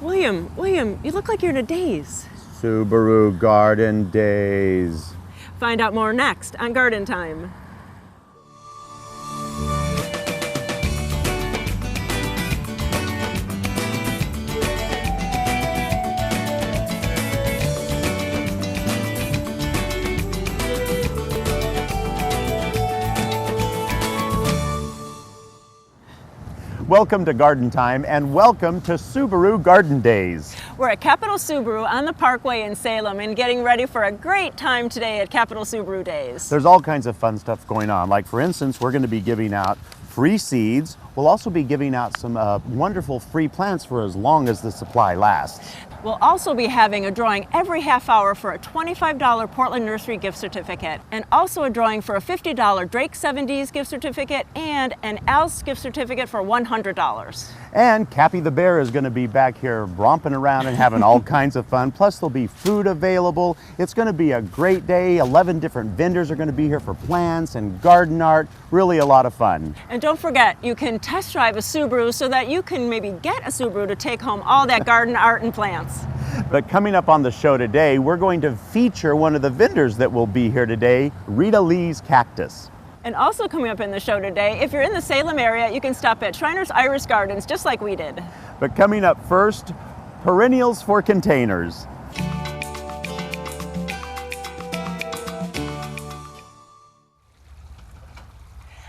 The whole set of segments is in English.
William, you look like you're in a daze. Subaru Garden Days. Find out more next on Garden Time. Welcome to Garden Time and welcome to Subaru Garden Days. We're at Capital Subaru on the Parkway in Salem and getting ready for a great time today at Capital Subaru Days. There's all kinds of fun stuff going on. Like for instance, we're going to be giving out free seeds. We'll also be giving out some wonderful free plants for as long as the supply lasts. We'll also be having a drawing every half hour for a $25 Portland Nursery gift certificate, and also a drawing for a $50 Drake 70s gift certificate and an Al's gift certificate for $100. And Cappy the Bear is going to be back here romping around and having all kinds of fun. Plus there'll be food available. It's going to be a great day. 11 different vendors are going to be here for plants and garden art. Really a lot of fun. And don't forget, you can test drive a Subaru so that you can maybe get a Subaru to take home all that garden art and plants. But coming up on the show today, we're going to feature one of the vendors that will be here today, Rita Lee's Cactus. And also coming up in the show today, if you're in the Salem area, you can stop at Shriner's Iris Gardens just like we did. But coming up first, Perennials for containers.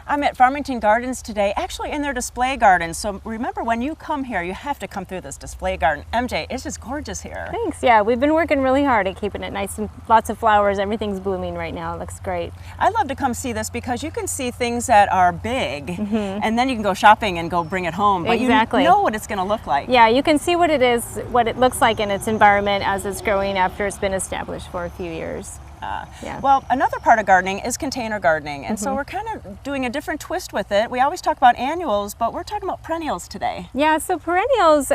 I'm at Farmington Gardens today, actually in their display garden. So remember, when you come here, you have to come through this display garden. MJ, it's just gorgeous here. Thanks. Yeah, we've been working really hard at keeping it nice and lots of flowers. Everything's blooming right now. It looks great. I love to come see this because you can see things that are big, and then you can go shopping and go bring it home. But Exactly. You know what it's going to look like. Yeah, you can see what it is, what it looks like in its environment as it's growing after it's been established for a few years. Yeah. Well, another part of gardening is container gardening, and so we're kind of doing a different twist with it. We always talk about annuals, but we're talking about perennials today. Yeah, so perennials,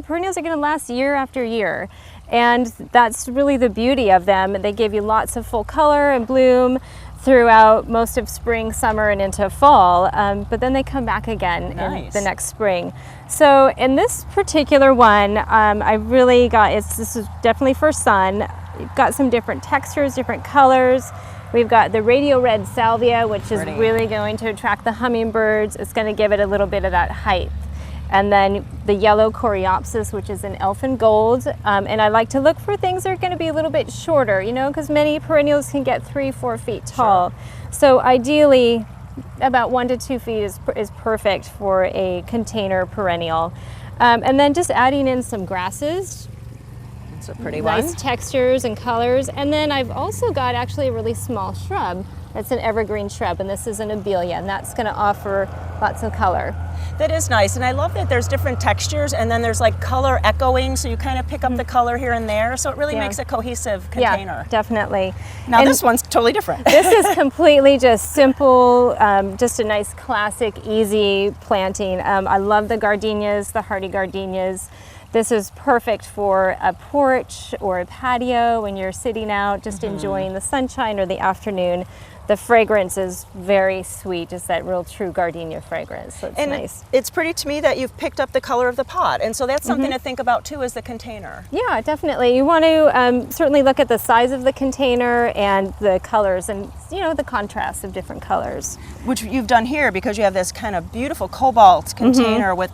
perennials are going to last year after year, and that's really the beauty of them. They give you lots of full color and bloom throughout most of spring, summer, and into fall, but then they come back again in the next spring. So in this particular one, I really got, this is definitely for sun. We've got some different textures, different colors. We've got the radio red salvia, which is really going to attract the hummingbirds. It's going to give it a little bit of that height. And then the yellow coreopsis, which is an elfin gold. And I like to look for things that are going to be a little bit shorter, because many perennials can get 3-4 feet tall. Sure. So ideally, about 1 to 2 feet is perfect for a container perennial. And then just adding in some grasses. It's a pretty one. Nice textures and colors. And then I've also got actually a really small shrub. That's an evergreen shrub, and this is an abelia, and that's going to offer lots of color. That is nice, and I love that there's different textures, and then there's like color echoing, so you kind of pick up the color here and there, so it really makes a cohesive container. Yeah, definitely. Now this one's totally different. This is completely just simple, just a nice classic, easy planting. I love the gardenias, the hardy gardenias. This is perfect for a porch or a patio when you're sitting out, just enjoying the sunshine or the afternoon. The fragrance is very sweet, just that real true gardenia fragrance. So it's nice. It's pretty to me that you've picked up the color of the pot, and so that's something to think about too, is the container. Yeah, definitely. You want to certainly look at the size of the container and the colors, and the contrast of different colors. Which you've done here because you have this kind of beautiful cobalt container with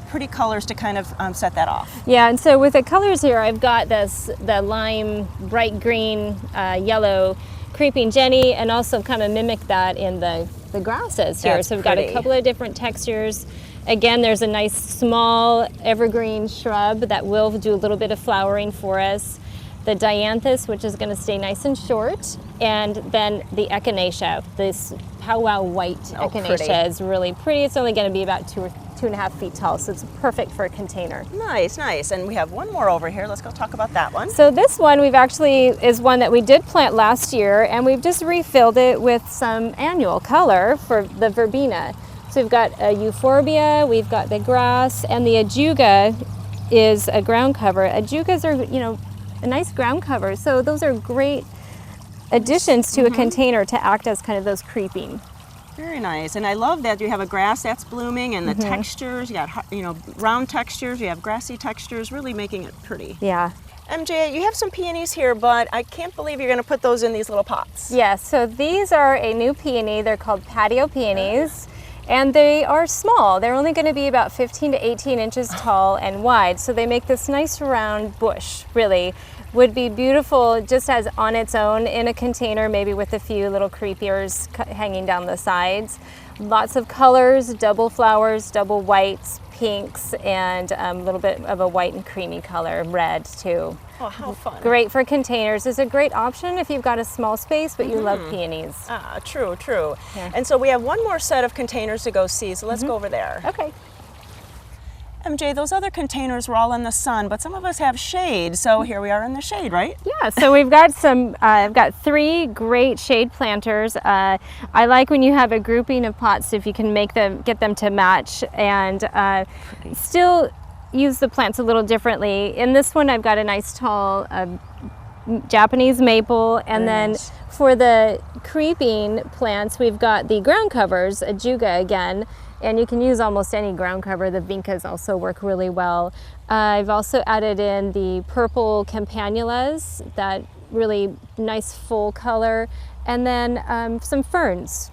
pretty colors to kind of set that off. Yeah, and so with the colors here, I've got the lime, bright green, yellow, creeping Jenny, and also kind of mimic that in the grasses here. So we've got a couple of different textures. Again, there's a nice small evergreen shrub that will do a little bit of flowering for us. The dianthus, which is going to stay nice and short, and then the echinacea. This powwow white echinacea is really pretty. It's only going to be about 2.5 feet tall, so it's perfect for a container. Nice, nice. And we have one more over here. Let's go talk about that one. So this one is one that we did plant last year, and we've just refilled it with some annual color for the verbena. So we've got a euphorbia, we've got the grass, and the ajuga is a ground cover. Ajugas are, a nice ground cover. So those are great additions to a container to act as kind of those creeping Very nice. And I love that you have a grass that's blooming and the textures, you got, you know, round textures, you have grassy textures, really making it pretty. Yeah. MJ, you have some peonies here, but I can't believe you're going to put those in these little pots. Yes, so these are a new peony. They're called patio peonies, and they are small. They're only going to be about 15 to 18 inches tall and wide, so they make this nice round bush, really. Would be beautiful just as on its own in a container, maybe with a few little creepers hanging down the sides. Lots of colors, double flowers, double whites, pinks, and a little bit of a white and creamy color, red too. Oh, how fun. Great for containers. It's a great option if you've got a small space, but you love peonies. Ah, true, true. Yeah. And so we have one more set of containers to go see, so let's go over there. Okay. MJ, those other containers were all in the sun, but some of us have shade, so here we are in the shade, right? Yeah, so we've got some, I've got 3 great shade planters. I like when you have a grouping of pots if you can get them to match and still use the plants a little differently. In this one, I've got a nice tall Japanese maple, and then for the creeping plants, we've got the ground covers, a juga again. And you can use almost any ground cover. The vincas also work really well. I've also added in the purple campanulas, that really nice full color, and then some ferns,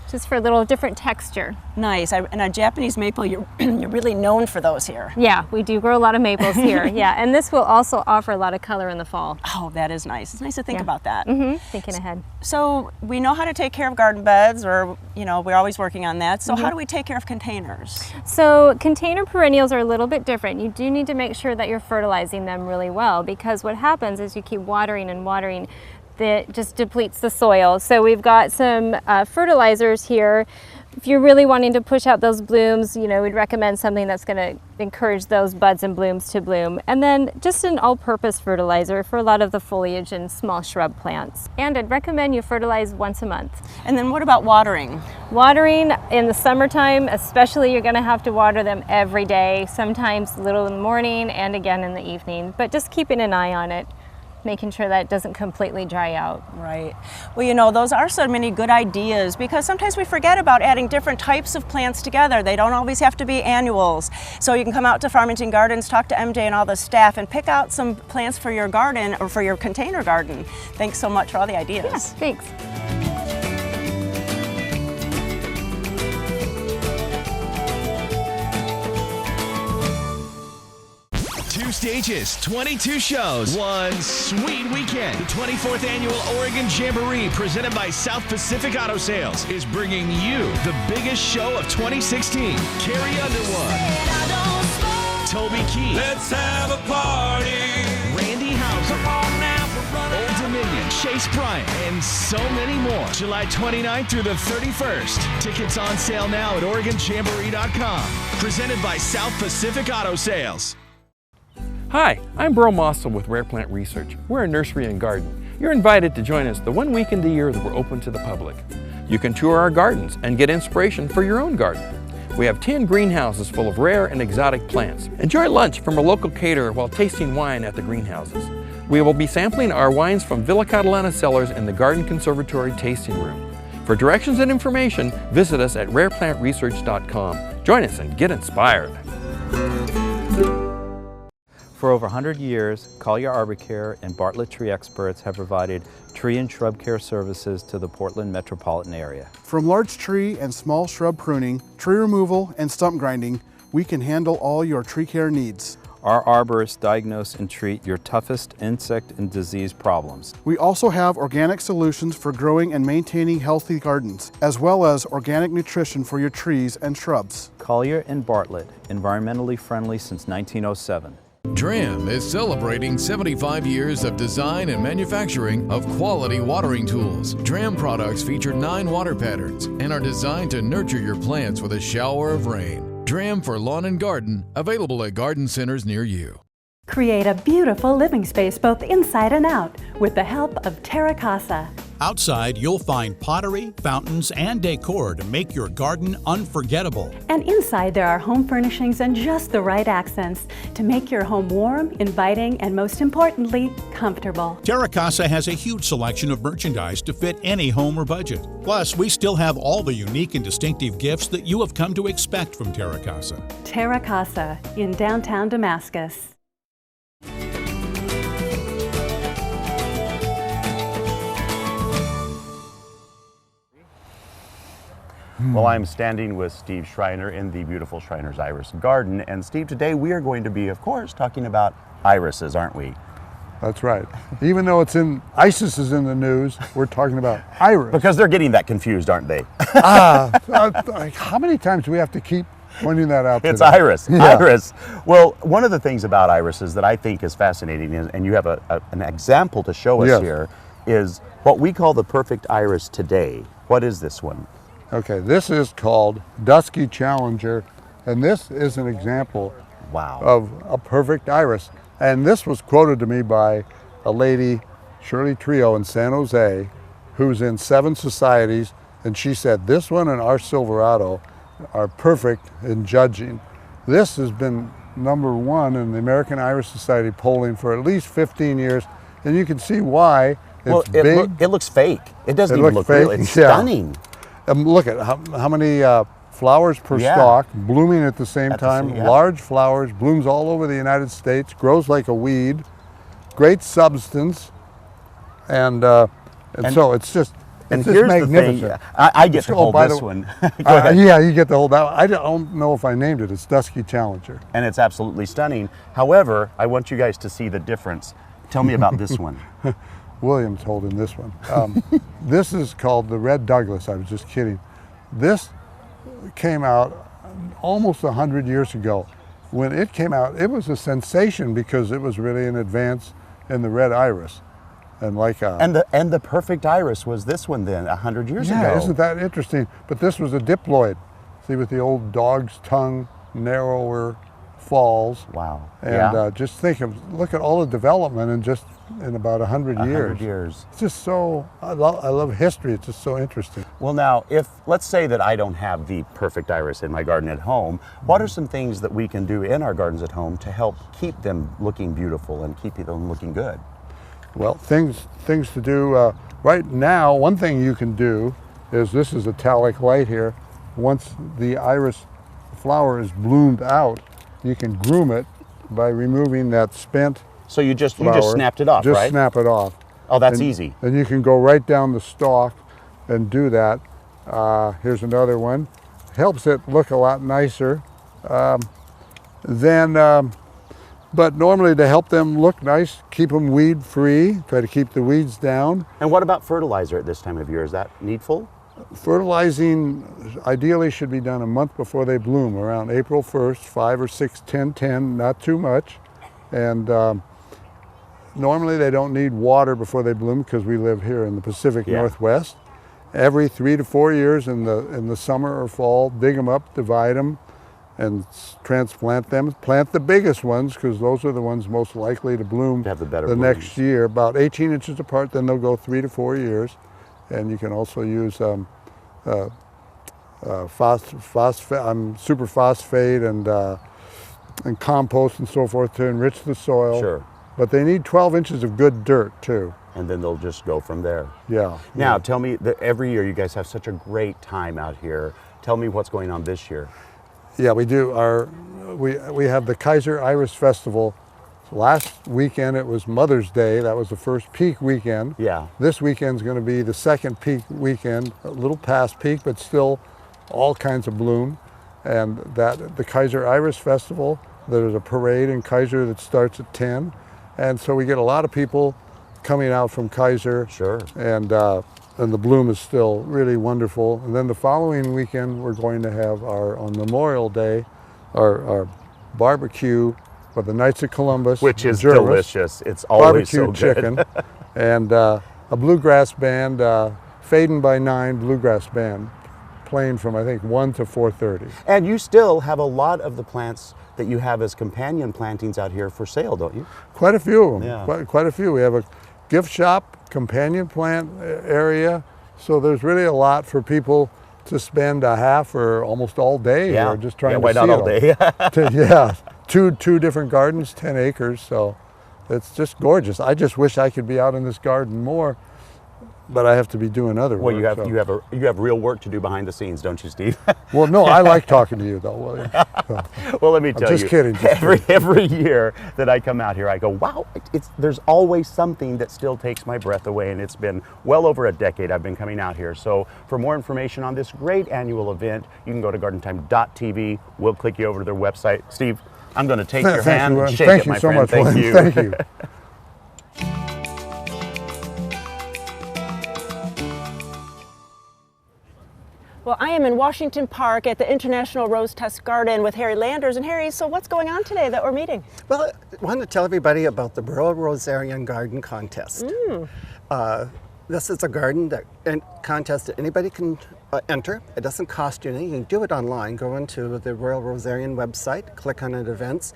just for a little different texture. Nice. And a Japanese maple, you're really known for those here. Yeah, we do grow a lot of maples here. Yeah, and this will also offer a lot of color in the fall. Oh, that is nice. It's nice to think about that. Thinking ahead. So we know how to take care of garden beds, or, you know, we're always working on that. So how do we take care of containers? So container perennials are a little bit different. You do need to make sure that you're fertilizing them really well, because what happens is you keep watering and watering, that just depletes the soil. So we've got some fertilizers here. If you're really wanting to push out those blooms, you know, we'd recommend something that's going to encourage those buds and blooms to bloom. And then just an all-purpose fertilizer for a lot of the foliage and small shrub plants. And I'd recommend you fertilize once a month. And then what about watering? Watering in the summertime, especially, you're going to have to water them every day, sometimes a little in the morning and again in the evening, but just keeping an eye on it, making sure that it doesn't completely dry out. Right. Well, you know, those are so many good ideas, because sometimes we forget about adding different types of plants together. They don't always have to be annuals. So you can come out to Farmington Gardens, talk to MJ and all the staff, and pick out some plants for your garden or for your container garden. Thanks so much for all the ideas. Yeah, thanks. 2 stages, 22 shows, one sweet weekend. The 24th Annual Oregon Jamboree, presented by South Pacific Auto Sales, is bringing you the biggest show of 2016. Carrie Underwood, Toby Keith, Let's have a party. Randy Houser, Come on now, we're running Old out of Dominion, Chase Bryant, and so many more. July 29th through the 31st. Tickets on sale now at OregonJamboree.com. Presented by South Pacific Auto Sales. Hi, I'm Burl Mossel with Rare Plant Research. We're a nursery and garden. You're invited to join us the one weekend a year that we're open to the public. You can tour our gardens and get inspiration for your own garden. We have 10 greenhouses full of rare and exotic plants. Enjoy lunch from a local caterer while tasting wine at the greenhouses. We will be sampling our wines from Villa Catalana cellars in the Garden Conservatory tasting room. For directions and information, visit us at rareplantresearch.com. Join us and get inspired. For over 100 years, Collier Arbor Care and Bartlett Tree Experts have provided tree and shrub care services to the Portland metropolitan area. From large tree and small shrub pruning, tree removal, and stump grinding, we can handle all your tree care needs. Our arborists diagnose and treat your toughest insect and disease problems. We also have organic solutions for growing and maintaining healthy gardens, as well as organic nutrition for your trees and shrubs. Collier and Bartlett, environmentally friendly since 1907. DRAM is celebrating 75 years of design and manufacturing of quality watering tools. DRAM products feature 9 water patterns and are designed to nurture your plants with a shower of rain. DRAM for lawn and garden, available at garden centers near you. Create a beautiful living space both inside and out with the help of Terra Casa. Outside, you'll find pottery, fountains, and decor to make your garden unforgettable. And inside, there are home furnishings and just the right accents to make your home warm, inviting, and most importantly, comfortable. Terra Casa has a huge selection of merchandise to fit any home or budget. Plus, we still have all the unique and distinctive gifts that you have come to expect from Terra Casa. Terra Casa in downtown Damascus. Well, I'm standing with Steve Schreiner in the beautiful Schreiner's Iris Garden. And Steve, today we are going to be, of course, talking about irises, aren't we? That's right. Even though ISIS is in the news, we're talking about iris. Because they're getting that confused, aren't they? How many times do we have to keep pointing that out? It's today? iris, yeah. Iris. Well, one of the things about irises that I think is fascinating, and you have an example to show us here, is what we call the perfect iris today. What is this one? Okay, this is called Dusky Challenger, and this is an example of a perfect iris. And this was quoted to me by a lady, Shirley Trio in San Jose, who's in 7 societies, and she said this one and our Silverado are perfect in judging. This has been #1 in the American Iris Society polling for at least 15 years, and you can see why. It's big. It looks fake. It doesn't even look real. It's stunning. Look at how many flowers per stalk, blooming at the same time, large flowers, blooms all over the United States, grows like a weed, great substance, and so it's just magnificent. The thing, I get to hold this one. Yeah, you get to hold that one. I don't know if I named it. It's Dusky Challenger. And it's absolutely stunning. However, I want you guys to see the difference. Tell me about this one. William's holding this one. This is called the Red Douglas. I was just kidding. This came out almost 100 years ago. When it came out, it was a sensation because it was really an advance in the red iris. And the perfect iris was this one then 100 years ago. Yeah, isn't that interesting? But this was a diploid. See, with the old dog's tongue, narrower falls. Wow. And just look at all the development in about 100 years. It's just so, I love history. It's just so interesting. Well, now, let's say that I don't have the perfect iris in my garden at home, what are some things that we can do in our gardens at home to help keep them looking beautiful and keep them looking good? Well, things to do right now. One thing you can do is, this is italic light here. Once the iris flower is bloomed out, you can groom it by removing that spent. So you just snapped it off, right? Just snap it off. Oh, that's easy. And you can go right down the stalk and do that. Here's another one. Helps it look a lot nicer. But normally, to help them look nice, keep them weed free, try to keep the weeds down. And what about fertilizer at this time of year? Is that needful? Fertilizing ideally should be done a month before they bloom, around April 1st, 5 or 6, 10, 10, not too much. And normally they don't need water before they bloom because we live here in the Pacific Northwest. Every 3 to 4 years in the summer or fall, dig them up, divide them, and transplant them. Plant the biggest ones because those are the ones most likely to bloom the next year, about 18 inches apart. Then they'll go 3 to 4 years. And you can also use superphosphate and compost and so forth to enrich the soil. Sure. But they need 12 inches of good dirt too. And then they'll just go from there. Yeah. Now, tell me, every year you guys have such a great time out here. Tell me what's going on this year. Yeah, we do. We have the Kaiser Iris Festival. Last weekend it was Mother's Day. That was the first peak weekend. Yeah. This weekend's going to be the second peak weekend, a little past peak, but still all kinds of bloom. And the Kaiser Iris Festival, there's a parade in Kaiser that starts at 10. And so we get a lot of people coming out from Kaiser. Sure. And the bloom is still really wonderful. And then the following weekend we're going to have on Memorial Day, our barbecue for the Knights of Columbus, which is delicious. It's always so good. Chicken, and a bluegrass band, Fadin' by 9 bluegrass band, playing from I think 1 to 4:30. And you still have a lot of the plants that you have as companion plantings out here for sale, don't you? Quite a few of them. Yeah. Quite a few. We have a gift shop companion plant area. So there's really a lot for people to spend a half or almost all day or just trying to why see not all day? Yeah, two different gardens, 10 acres. So it's just gorgeous. I just wish I could be out in this garden more, but I have to be doing other work. Well, you have real work to do behind the scenes, don't you, Steve? Well, no, I like talking to you though, William. So, well, let me tell just you, kidding. Every year that I come out here, I go, wow, there's always something that still takes my breath away, and it's been well over a decade I've been coming out here. So for more information on this great annual event, you can go to gardentime.tv. We'll click you over to their website. Steve, I'm going to take your hand and shake it, my friend. Thank you so much, William. Thank you. Well, I am in Washington Park at the International Rose Test Garden with Harry Landers. And Harry, so what's going on today that we're meeting? Well, I want to tell everybody about the Royal Rosarian Garden Contest. This is a garden contest that anybody can enter. It doesn't cost you anything. You can do it online. Go into the Royal Rosarian website, click on events,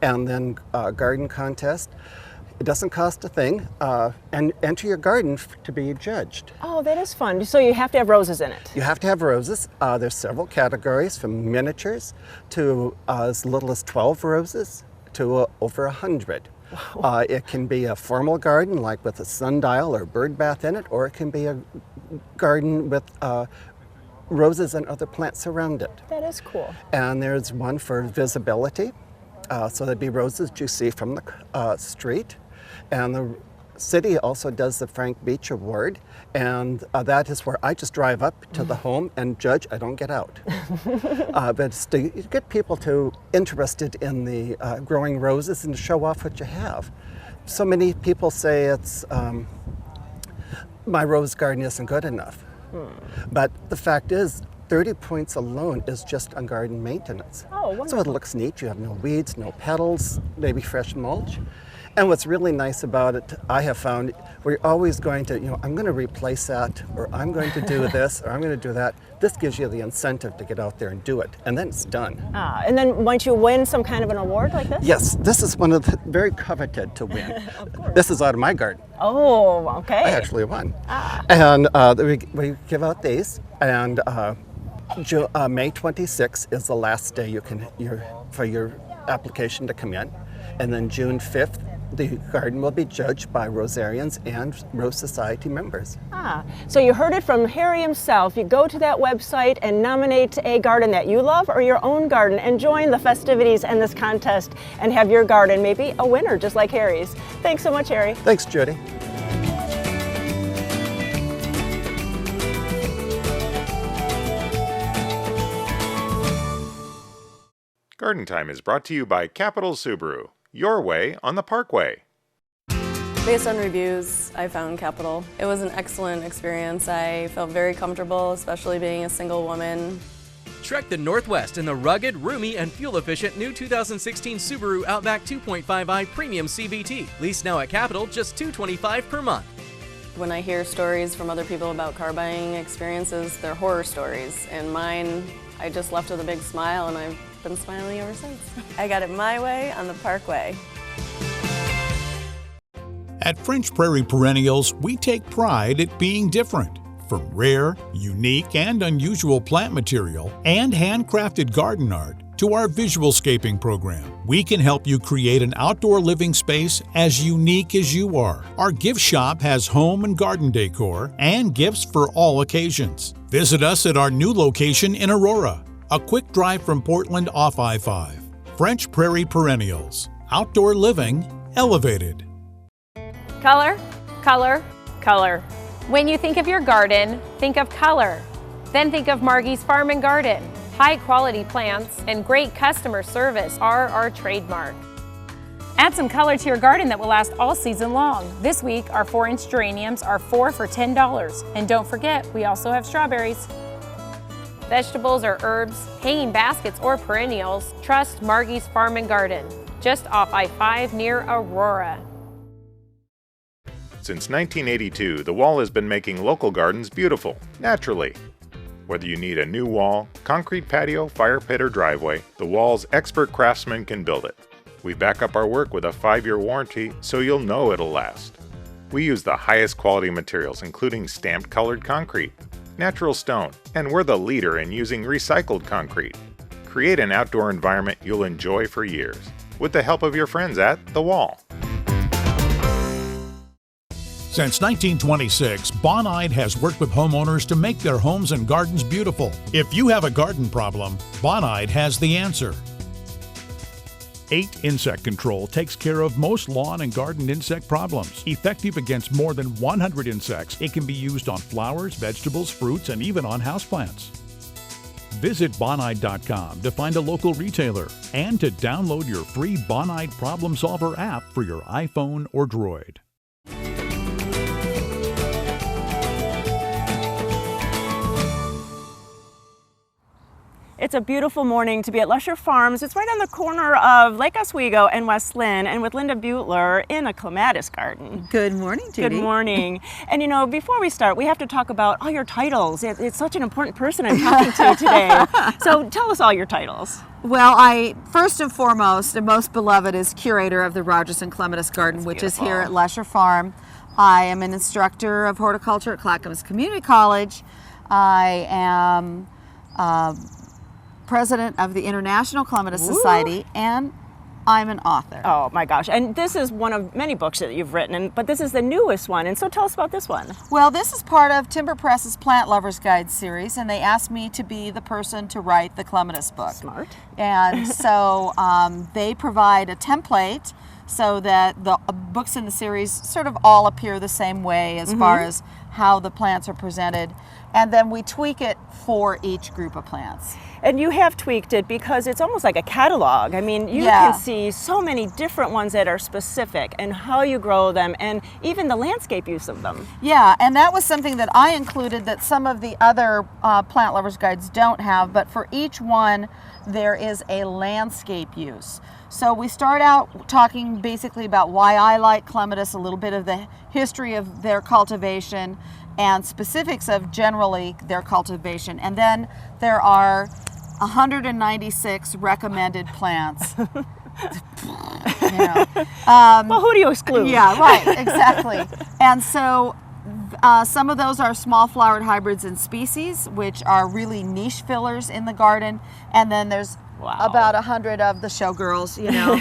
and then garden contest. It doesn't cost a thing, and enter your garden to be judged. Oh, that is fun. So you have to have roses in it. You have to have roses. There's several categories, from miniatures to as little as 12 roses to over 100. Wow. It can be a formal garden, like with a sundial or bird bath in it, or it can be a garden with roses and other plants around it. That is cool. And there's one for visibility. So there'd be roses you see from the street. And the city also does the Frank Beach Award, and that is where I just drive up to the home and judge. I don't get out. But it's to get people interested in the growing roses and to show off what you have. So many people say it's my rose garden isn't good enough. But the fact is, 30 points alone is just on garden maintenance. Oh, wonderful. So it looks neat. You have no weeds, no petals, maybe fresh mulch. And what's really nice about it, I have found, we're always going to, I'm going to replace that, or I'm going to do this, or I'm going to do that. This gives you the incentive to get out there and do it, and then it's done. And then once you win some kind of an award like this? Yes, this is one of the very coveted to win. Of course. This is out of my garden. Oh, okay. I actually won. And we give out these, and May 26th is the last day for your application to come in, and then June 5th, the garden will be judged by Rosarians and Rose Society members. So you heard it from Harry himself. You go to that website and nominate a garden that you love or your own garden and join the festivities and this contest and have your garden maybe a winner just like Harry's. Thanks so much, Harry. Thanks, Judy. Garden Time is brought to you by Capital Subaru. Your way on the Parkway. Based on reviews, I found Capital. It was an excellent experience. I felt very comfortable, especially being a single woman. Trek the Northwest in the rugged, roomy, and fuel-efficient new 2016 Subaru Outback 2.5i Premium CVT. Lease now at Capital, just $225 per month. When I hear stories from other people about car buying experiences, they're horror stories. And mine, I just left with a big smile, and I've been smiling ever since. I got it my way on the Parkway. At French Prairie Perennials, we take pride at being different. From rare, unique, and unusual plant material and handcrafted garden art to our visualscaping program, we can help you create an outdoor living space as unique as you are. Our gift shop has home and garden decor and gifts for all occasions. Visit us at our new location in Aurora, a quick drive from Portland off I-5. French Prairie Perennials. Outdoor living elevated. Color, color, color. When you think of your garden, think of color. Then think of Margie's Farm and Garden. High quality plants and great customer service are our trademark. Add some color to your garden that will last all season long. This week, our 4-inch geraniums are 4 for $10. And don't forget, we also have strawberries. Vegetables or herbs, hanging baskets or perennials, trust Margie's Farm and Garden, just off I-5 near Aurora. Since 1982, the Wall has been making local gardens beautiful, naturally. Whether you need a new wall, concrete patio, fire pit, or driveway, the Wall's expert craftsmen can build it. We back up our work with a 5-year warranty, so you'll know it'll last. We use the highest quality materials, including stamped colored concrete, natural stone, and we're the leader in using recycled concrete. Create an outdoor environment you'll enjoy for years with the help of your friends at The Wall. Since 1926, Bonide has worked with homeowners to make their homes and gardens beautiful. If you have a garden problem, Bonide has the answer. 8 Insect Control takes care of most lawn and garden insect problems. Effective against more than 100 insects, it can be used on flowers, vegetables, fruits, and even on houseplants. Visit Bonide.com to find a local retailer and to download your free Bonide Problem Solver app for your iPhone or Droid. It's a beautiful morning to be at Lesher Farms. It's right on the corner of Lake Oswego and West Lynn, and with Linda Butler in a clematis garden. Good morning, Judy. Good morning. And you know, before we start, we have to talk about all your titles. It's such an important person I'm talking to today. So tell us all your titles. Well, I first and foremost, and most beloved, is curator of the Rogerson Clematis Garden, which is here at Lesher Farm. I am an instructor of horticulture at Clackamas Community College. I am president of the International Clematis Society, and I'm an author. Oh my gosh, and this is one of many books that you've written, but this is the newest one, and so tell us about this one. Well, this is part of Timber Press's Plant Lovers Guide series, and they asked me to be the person to write the clematis book. Smart. And so they provide a template so that the books in the series sort of all appear the same way as far as how the plants are presented, and then we tweak it for each group of plants. And you have tweaked it because it's almost like a catalog. I mean, you can see so many different ones that are specific and how you grow them and even the landscape use of them. Yeah, and that was something that I included that some of the other Plant Lovers Guides don't have, but for each one there is a landscape use. So we start out talking basically about why I like clematis, a little bit of the history of their cultivation and specifics of generally their cultivation. And then there are 196 recommended plants. Well, who do you exclude? Yeah, right, exactly. And so some of those are small flowered hybrids and species, which are really niche fillers in the garden. And then there's about 100 of the showgirls, you know,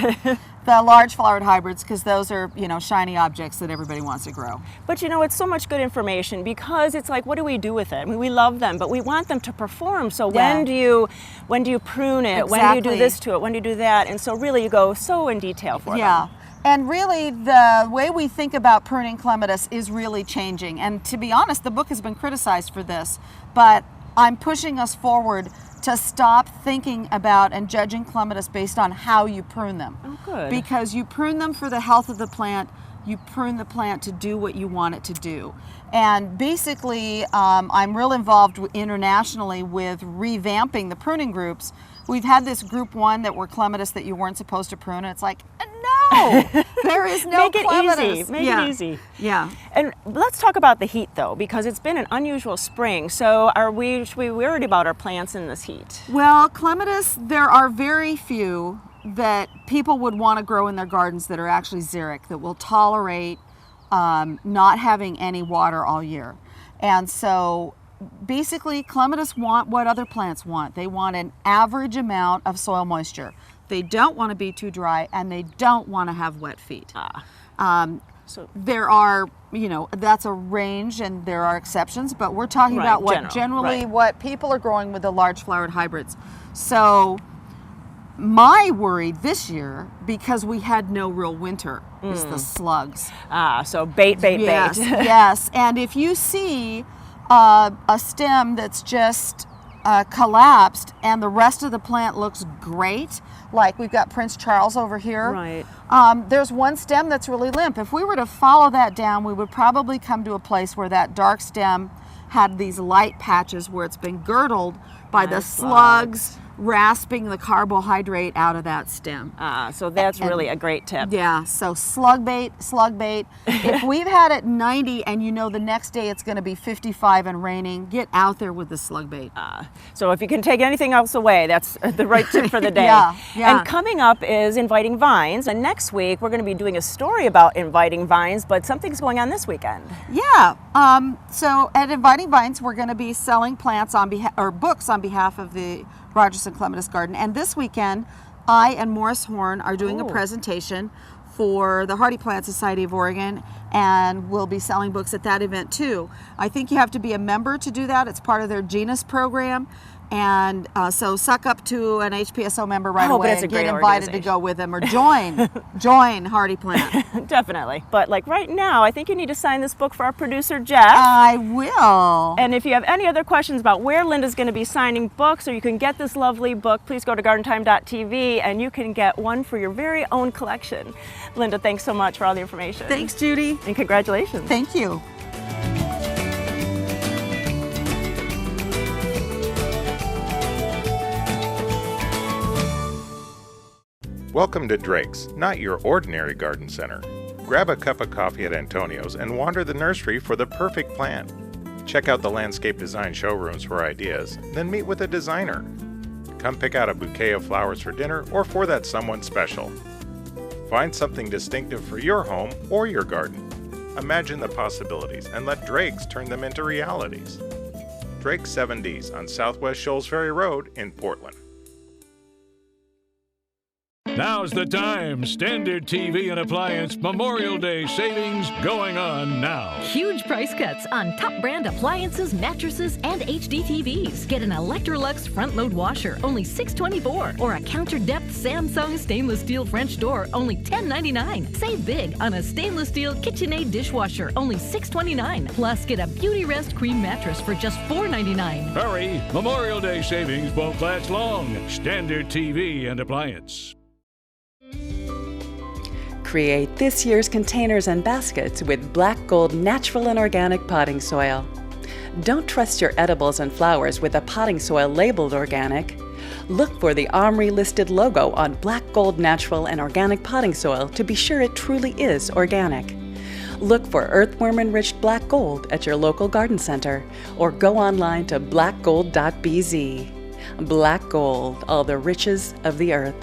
the large flowered hybrids, because those are, you know, shiny objects that everybody wants to grow. But you know, it's so much good information because it's like, what do we do with it? I mean, we love them, but we want them to perform. So when do you prune it? Exactly. When do you do this to it? When do you do that? And so really you go so in detail for them. And really the way we think about pruning clematis is really changing. And to be honest, the book has been criticized for this, but I'm pushing us forward to stop thinking about and judging clematis based on how you prune them. Oh, good. Because you prune them for the health of the plant, you prune the plant to do what you want it to do. And basically, I'm real involved internationally with revamping the pruning groups. We've had this group one that were clematis that you weren't supposed to prune, and it's like, no, there is no clematis. Make it easy. Yeah. And let's talk about the heat though, because it's been an unusual spring. So should we be worried about our plants in this heat? Well, clematis, there are very few that people would want to grow in their gardens that are actually xeric, that will tolerate not having any water all year. And so basically clematis want what other plants want. They want an average amount of soil moisture. They don't want to be too dry, and they don't want to have wet feet. So there are, you know, that's a range and there are exceptions, but we're talking about what generally what people are growing with the large flowered hybrids. So my worry this year, because we had no real winter, is the slugs. So bait. Yes, and if you see a stem that's just collapsed and the rest of the plant looks great, like we've got Prince Charles over here. Right. There's one stem that's really limp. If we were to follow that down, we would probably come to a place where that dark stem had these light patches where it's been girdled by the slugs, rasping the carbohydrate out of that stem. So that's really a great tip. Yeah, so slug bait. If we've had it 90 and you know the next day it's going to be 55 and raining, get out there with the slug bait. So if you can take anything else away, that's the right tip for the day. Yeah. And coming up is inviting vines. And next week we're going to be doing a story about inviting vines, but something's going on this weekend. Yeah. So at Inviting Vines, we're going to be selling plants on behalf, or books on behalf of the Rogers and Clematis Garden. And this weekend, I and Morris Horn are doing a presentation for the Hardy Plant Society of Oregon, and we'll be selling books at that event too. I think you have to be a member to do that. It's part of their Genus program. And so suck up to an HPSO member right away and get invited to go with them, or join Hardy Plant. Definitely. But like right now, I think you need to sign this book for our producer, Jeff. I will. And if you have any other questions about where Linda's going to be signing books, or you can get this lovely book, please go to gardentime.tv and you can get one for your very own collection. Linda, thanks so much for all the information. Thanks, Judy. And congratulations. Thank you. Welcome to Drake's, not your ordinary garden center. Grab a cup of coffee at Antonio's and wander the nursery for the perfect plant. Check out the landscape design showrooms for ideas, then meet with a designer. Come pick out a bouquet of flowers for dinner or for that someone special. Find something distinctive for your home or your garden. Imagine the possibilities and let Drake's turn them into realities. Drake's 7Ds on Southwest Shoals Ferry Road in Portland. Now's the time. Standard TV and appliance Memorial Day savings going on now. Huge price cuts on top brand appliances, mattresses, and HD TVs. Get an Electrolux front load washer, only $624, or a counter depth Samsung stainless steel French door, only $10.99. Save big on a stainless steel KitchenAid dishwasher, only $629. Plus, get a Beauty Rest cream mattress for just $4.99. Hurry! Memorial Day savings won't last long. Standard TV and appliance. Create this year's containers and baskets with Black Gold natural and organic potting soil. Don't trust your edibles and flowers with a potting soil labeled organic. Look for the OMRI listed logo on Black Gold natural and organic potting soil to be sure it truly is organic. Look for earthworm-enriched black gold at your local garden center, or go online to blackgold.bz. Black Gold, all the riches of the earth.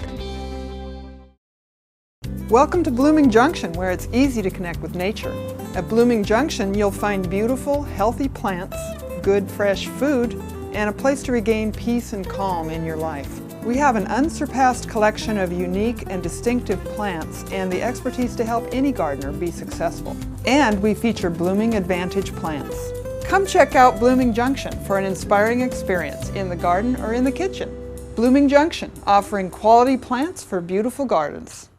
Welcome to Blooming Junction, where it's easy to connect with nature. At Blooming Junction, you'll find beautiful, healthy plants, good, fresh food, and a place to regain peace and calm in your life. We have an unsurpassed collection of unique and distinctive plants and the expertise to help any gardener be successful. And we feature Blooming Advantage plants. Come check out Blooming Junction for an inspiring experience in the garden or in the kitchen. Blooming Junction, offering quality plants for beautiful gardens.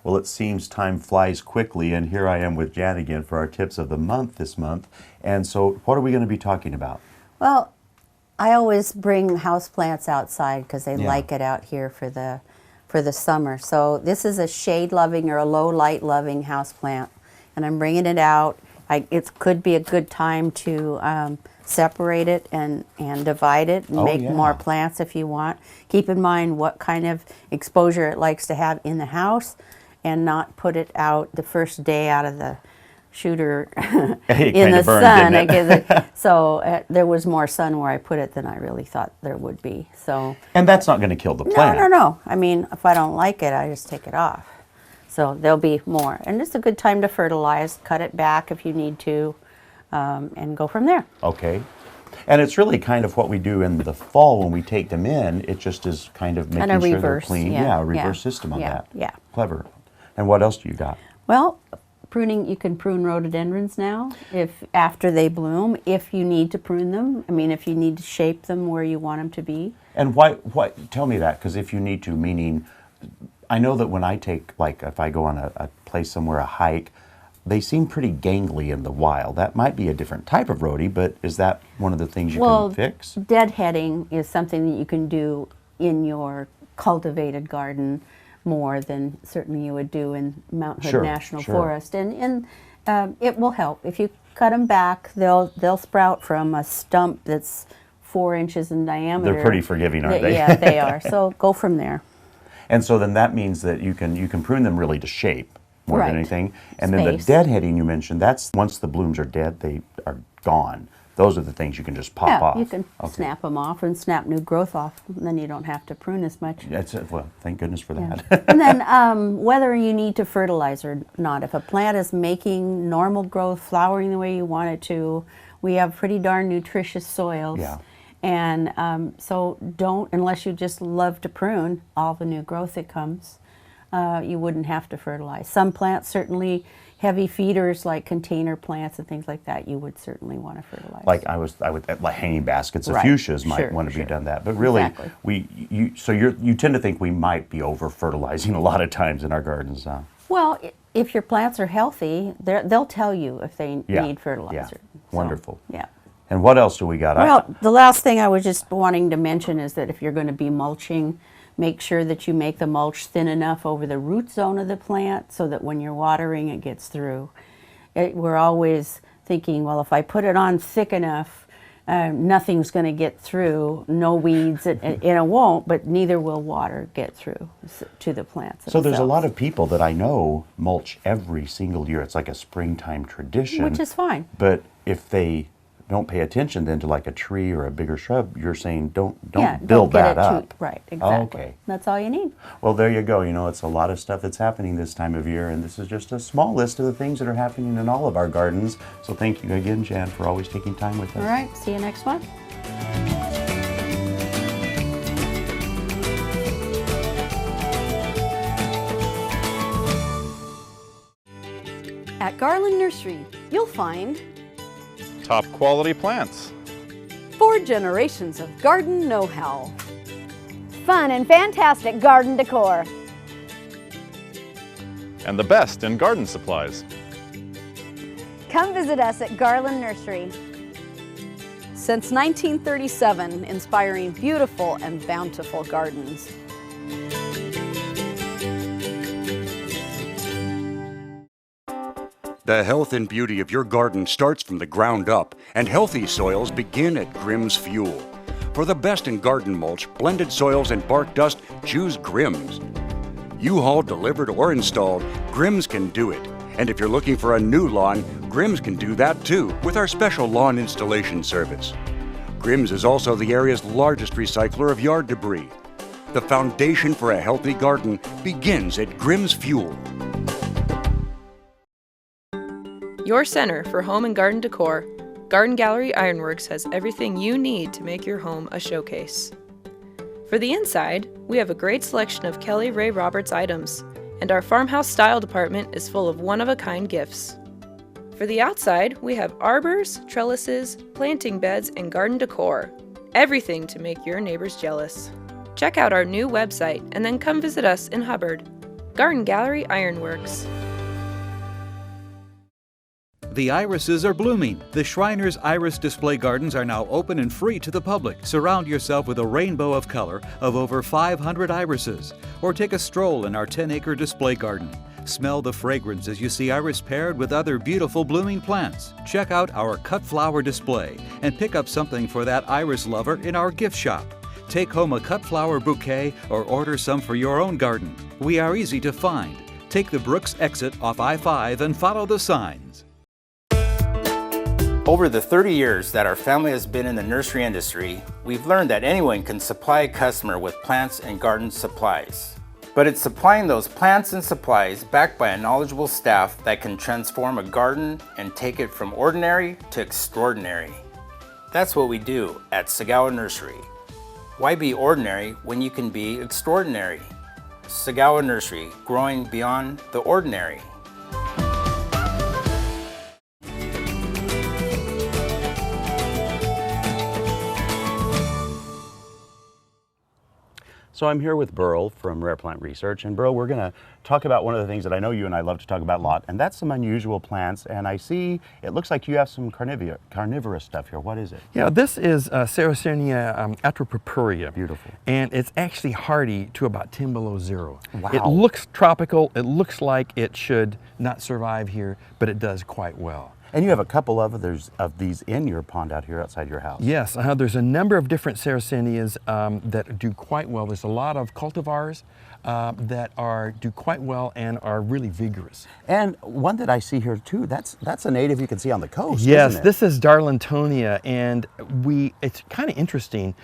Well, it seems time flies quickly, and here I am with Jan again for our tips of the month this month. And so what are we going to be talking about? Well, I always bring houseplants outside because they like it out here for the summer. So this is a shade-loving or a low-light-loving houseplant, and I'm bringing it out. It could be a good time to separate it and divide it and make more plants if you want. Keep in mind what kind of exposure it likes to have in the house, and not put it out the first day out of the shooter in the sun. So there was more sun where I put it than I really thought there would be. So and that's not going to kill the plant. No. I mean, if I don't like it, I just take it off. So there'll be more. And it's a good time to fertilize, cut it back if you need to, and go from there. Okay. And it's really kind of what we do in the fall when we take them in. It just is kind of making sure they're clean. Yeah, a reverse system on that. Yeah. Clever. And what else do you got? Well, pruning, you can prune rhododendrons now after they bloom, if you need to prune them. I mean, if you need to shape them where you want them to be. And why tell me that, because if you need to, meaning, I know that when I take, like, if I go on a place somewhere, a hike, they seem pretty gangly in the wild. That might be a different type of rhodie, but is that one of the things you can fix? Deadheading is something that you can do in your cultivated garden more than certainly you would do in Mount Hood National Forest. And It will help. If you cut them back, they'll sprout from a stump that's 4 inches in diameter. They're pretty forgiving, aren't they? Yeah, they are. So go from there. And so then that means that you can prune them really to shape more Right. than anything. And then the Space. deadheading you mentioned, that's once the blooms are dead, they are gone. Those are the things you can just pop off. You can snap them off and snap new growth off, and then you don't have to prune as much. Well, thank goodness for that. And then whether you need to fertilize or not, if a plant is making normal growth, flowering the way you want it to, we have pretty darn nutritious soils. Yeah. And so don't, unless you just love to prune all the new growth that comes, you wouldn't have to fertilize. Some plants, certainly heavy feeders like container plants and things like that, you would certainly want to fertilize. Like like hanging baskets of Right. fuchsias might Sure, want to sure. be done that. But really, Exactly. you tend to think we might be over fertilizing a lot of times in our gardens. Well, if your plants are healthy, they'll tell you if they need fertilizer. Yeah. Wonderful. Yeah. And what else do we got? Well, the last thing I was just wanting to mention is that if you're going to be mulching, make sure that you make the mulch thin enough over the root zone of the plant so that when you're watering it gets through. We're always thinking, well, if I put it on thick enough, nothing's going to get through, no weeds, and it won't, but neither will water get through to the plants. So there's a themselves. lot of people that I know mulch every single year. It's like a springtime tradition. Which is fine. But if they don't pay attention then to like a tree or a bigger shrub, you're saying don't don't build get that it up. Right, exactly. Okay. That's all you need. Well, there you go. You know, it's a lot of stuff that's happening this time of year, and this is just a small list of the things that are happening in all of our gardens. So thank you again, Jan, for always taking time with us. All right, see you next month. At Garland Nursery, you'll find top quality plants, 4 generations of garden know-how, fun and fantastic garden decor, and the best in garden supplies. Come visit us at Garland Nursery. Since 1937, inspiring beautiful and bountiful gardens. The health and beauty of your garden starts from the ground up, and healthy soils begin at Grimm's Fuel. For the best in garden mulch, blended soils, and bark dust, choose Grimm's. U-Haul delivered or installed, Grimm's can do it. And if you're looking for a new lawn, Grimm's can do that too with our special lawn installation service. Grimm's is also the area's largest recycler of yard debris. The foundation for a healthy garden begins at Grimm's Fuel. Your center for home and garden decor, Garden Gallery Ironworks has everything you need to make your home a showcase. For the inside, we have a great selection of Kelly Ray Roberts items, and our farmhouse style department is full of one-of-a-kind gifts. For the outside, we have arbors, trellises, planting beds, and garden decor. Everything to make your neighbors jealous. Check out our new website and then come visit us in Hubbard. Garden Gallery Ironworks. The irises are blooming. The Shriners Iris Display Gardens are now open and free to the public. Surround yourself with a rainbow of color of over 500 irises. Or take a stroll in our 10-acre display garden. Smell the fragrance as you see iris paired with other beautiful blooming plants. Check out our cut flower display and pick up something for that iris lover in our gift shop. Take home a cut flower bouquet or order some for your own garden. We are easy to find. Take the Brooks exit off I-5 and follow the signs. Over the 30 years that our family has been in the nursery industry, we've learned that anyone can supply a customer with plants and garden supplies. But it's supplying those plants and supplies backed by a knowledgeable staff that can transform a garden and take it from ordinary to extraordinary. That's what we do at Sagawa Nursery. Why be ordinary when you can be extraordinary? Sagawa Nursery, growing beyond the ordinary. So I'm here with Burl from Rare Plant Research, and Burl, we're going to talk about one of the things that I know you and I love to talk about a lot, and that's some unusual plants. And I see it looks like you have some carnivorous stuff here. What is it? Yeah, this is Sarracenia atropurpurea. Beautiful. And it's actually hardy to about 10 below zero. Wow. It looks tropical. It looks like it should not survive here, but it does quite well. And you have a couple of others of these in your pond out here outside your house. Yes, there's a number of different Sarracenias that do quite well. There's a lot of cultivars that do quite well and are really vigorous. And one that I see here too, that's a native you can see on the coast, yes, isn't it? This is Darlingtonia, and it's kind of interesting.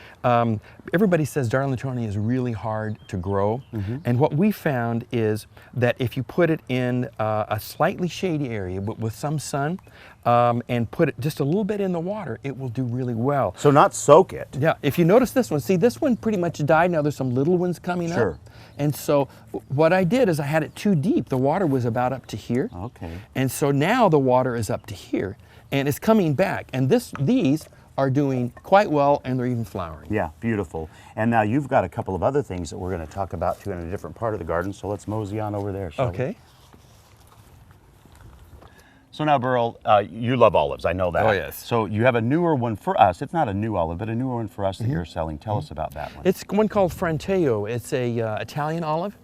Everybody says Darlingtonia is really hard to grow, and what we found is that if you put it in a slightly shady area but with some sun, and put it just a little bit in the water, it will do really well. So not soak it. Yeah, if you notice this one, see this one pretty much died. Now there's some little ones coming up. And so what I did is I had it too deep. The water was about up to here. Okay. And so now the water is up to here and it's coming back. And these are doing quite well, and they're even flowering. Yeah, beautiful. And now you've got a couple of other things that we're going to talk about too in a different part of the garden. So let's mosey on over there, shall we? So now, Burl, you love olives, I know that. Oh, yes. So you have a newer one for us. It's not a new olive, but a newer one for us that you're selling. Tell us about that one. It's one called Franteo. It's a Italian olive,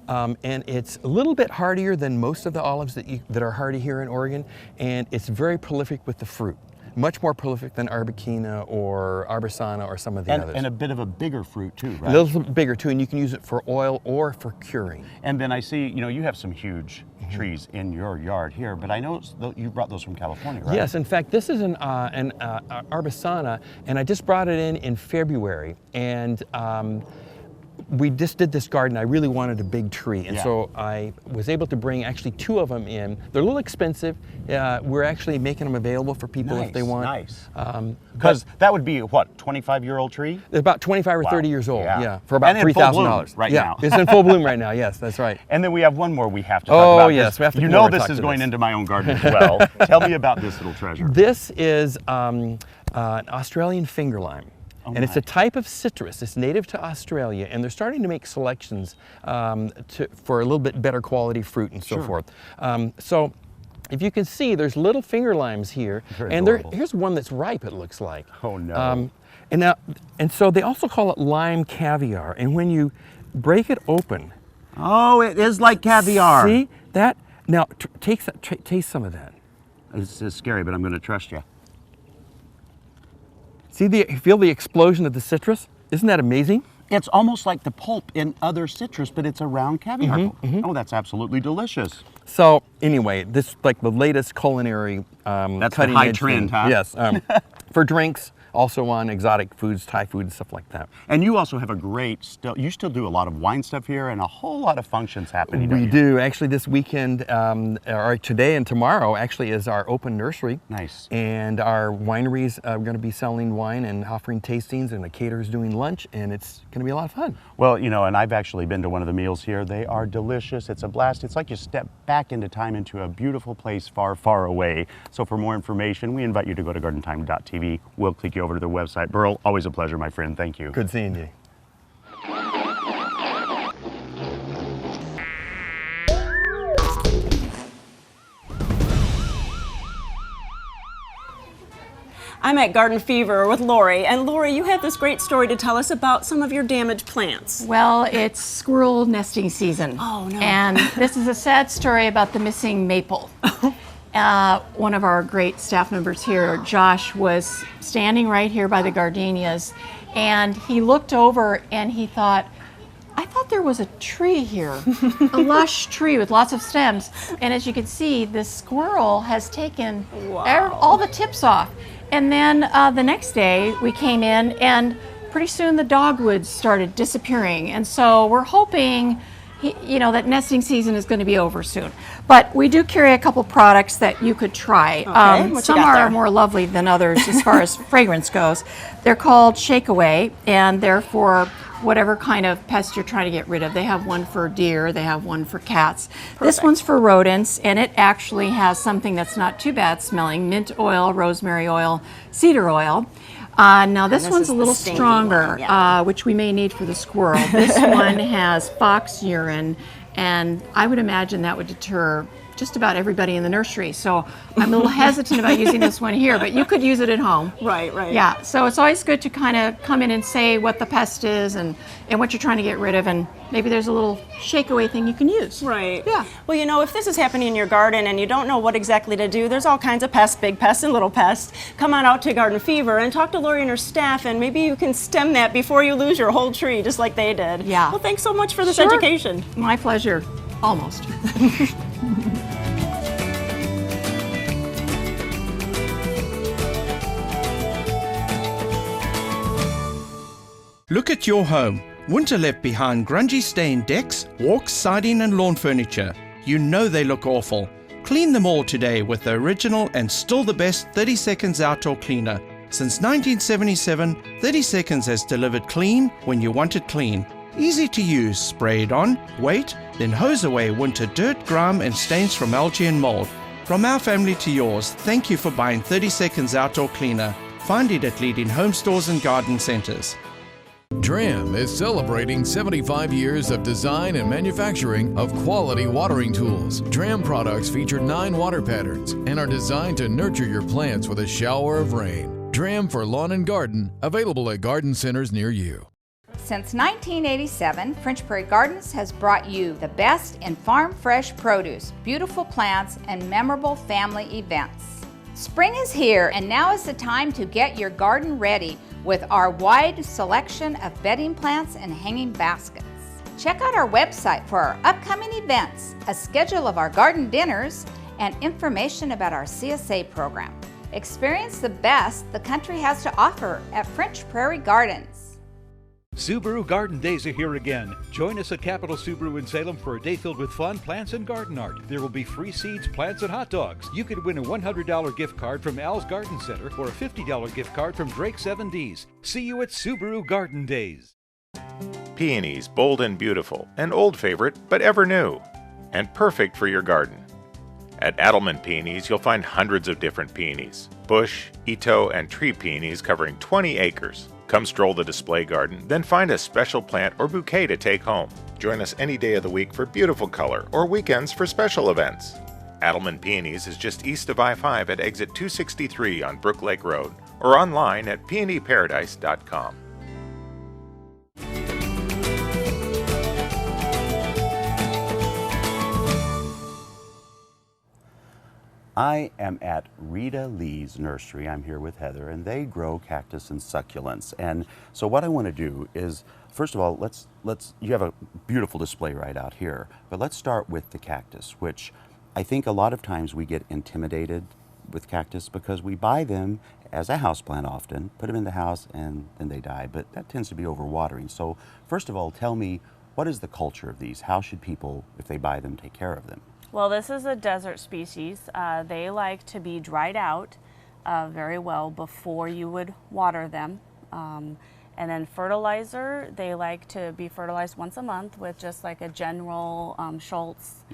and it's a little bit hardier than most of the olives that are hardy here in Oregon, and it's very prolific with the fruit. Much more prolific than Arbequina or Arbusana or some of the others. And a bit of a bigger fruit too, right? A little bigger too, and you can use it for oil or for curing. And then I see, you have some huge trees in your yard here, but I know you brought those from California, right? Yes, in fact, this is an Arbusana, and I just brought it in February, and we just did this garden. I really wanted a big tree, and so I was able to bring actually 2 of them in. They're a little expensive. We're actually making them available for people if they want. Nice. Because that would be what, 25-year-old tree? About 25 or 30 years old. Yeah, for about $3,000 right now. It's in full bloom right now. Yes, that's right. And then we have one more we have to talk about. Oh yes, we have to. You know this is going into my own garden as well. Tell me about this little treasure. This is an Australian finger lime. And it's a type of citrus. It's native to Australia, and they're starting to make selections for a little bit better quality fruit and so forth. So if you can see, there's little finger limes here, and here's one that's ripe, it looks like. Oh no. And so they also call it lime caviar, and when you break it open. Oh, it is like caviar. See that? Now taste some of that. It's scary, but I'm going to trust you. Feel the explosion of the citrus? Isn't that amazing? It's almost like the pulp in other citrus, but it's a round caviar. Oh, that's absolutely delicious. So anyway, this is like the latest culinary that's the high trend, huh? Yes, for drinks, also on exotic foods, Thai food, and stuff like that. And you also have you still do a lot of wine stuff here and a whole lot of functions happening. We do. Actually, this weekend, or today and tomorrow, actually is our open nursery. Nice. And our wineries are going to be selling wine and offering tastings, and the caterer's doing lunch, and it's going to be a lot of fun. Well, and I've actually been to one of the meals here. They are delicious. It's a blast. It's like you step back into time into a beautiful place far, far away. So for more information, we invite you to go to gardentime.tv. We'll click you over to the website. Burl, always a pleasure, my friend. Thank you. Good seeing you. I'm at Garden Fever with Lori, and Lori, you have this great story to tell us about some of your damaged plants. Well, it's squirrel nesting season. Oh no. And this is a sad story about the missing maple. One of our great staff members here, Josh, was standing right here by the gardenias, and he looked over and he thought, I thought there was a tree here, a lush tree with lots of stems. And as you can see, this squirrel has taken all the tips off. And then the next day we came in, and pretty soon the dogwoods started disappearing. And so we're hoping that nesting season is going to be over soon. But we do carry a couple products that you could try. Okay, some are more lovely than others as far as fragrance goes. They're called Shake Away, and they're for whatever kind of pest you're trying to get rid of. They have one for deer, they have one for cats. This one's for rodents, and it actually has something that's not too bad smelling: mint oil, rosemary oil, cedar oil. Now this this one's is a the little stinky stronger, one, yeah. which we may need for the squirrel. This one has fox urine, and I would imagine that would deter just about everybody in the nursery. So I'm a little hesitant about using this one here, but you could use it at home. Right, right. Yeah, so it's always good to kind of come in and say what the pest is and what you're trying to get rid of, and maybe there's a little shake away thing you can use. Right. Yeah. Well, you know, if this is happening in your garden and you don't know what exactly to do, there's all kinds of pests, big pests and little pests. Come on out to Garden Fever and talk to Lori and her staff, and maybe you can stem that before you lose your whole tree, just like they did. Yeah. Well, thanks so much for this Sure. education. My pleasure. Almost. Look at your home. Winter left behind grungy stained decks, walks, siding and lawn furniture. You know they look awful. Clean them all today with the original and still the best 30 Seconds Outdoor Cleaner. Since 1977, 30 Seconds has delivered clean when you want it clean. Easy to use, spray it on, wait, then hose away winter dirt, grime and stains from algae and mold. From our family to yours, thank you for buying 30 Seconds Outdoor Cleaner. Find it at leading home stores and garden centers. Dram is celebrating 75 years of design and manufacturing of quality watering tools. Dram products feature 9 water patterns and are designed to nurture your plants with a shower of rain. Dram for lawn and garden, available at garden centers near you. Since 1987, French Prairie Gardens has brought you the best in farm fresh produce, beautiful plants, and memorable family events. Spring is here, and now is the time to get your garden ready with our wide selection of bedding plants and hanging baskets. Check out our website for our upcoming events, a schedule of our garden dinners, and information about our CSA program. Experience the best the country has to offer at French Prairie Gardens. Subaru Garden Days are here again. Join us at Capital Subaru in Salem for a day filled with fun, plants, and garden art. There will be free seeds, plants, and hot dogs. You could win a $100 gift card from Al's Garden Center or a $50 gift card from Drake 7Ds. See you at Subaru Garden Days. Peonies, bold and beautiful, an old favorite, but ever new, and perfect for your garden. At Adelman Peonies, you'll find hundreds of different peonies, bush, ito, and tree peonies covering 20 acres. Come stroll the display garden, then find a special plant or bouquet to take home. Join us any day of the week for beautiful color or weekends for special events. Adelman Peonies is just east of I-5 at exit 263 on Brook Lake Road or online at peonyparadise.com. I am at Rita Lee's nursery. I'm here with Heather, and they grow cactus and succulents. And so what I want to do is, first of all, you have a beautiful display right out here, but let's start with the cactus, which I think a lot of times we get intimidated with cactus because we buy them as a houseplant often, put them in the house, and then they die, but that tends to be overwatering. So first of all, tell me, what is the culture of these? How should people, if they buy them, take care of them? Well, this is a desert species. They like to be dried out very well before you would water them. And then fertilizer, they like to be fertilized once a month with just like a general Schultz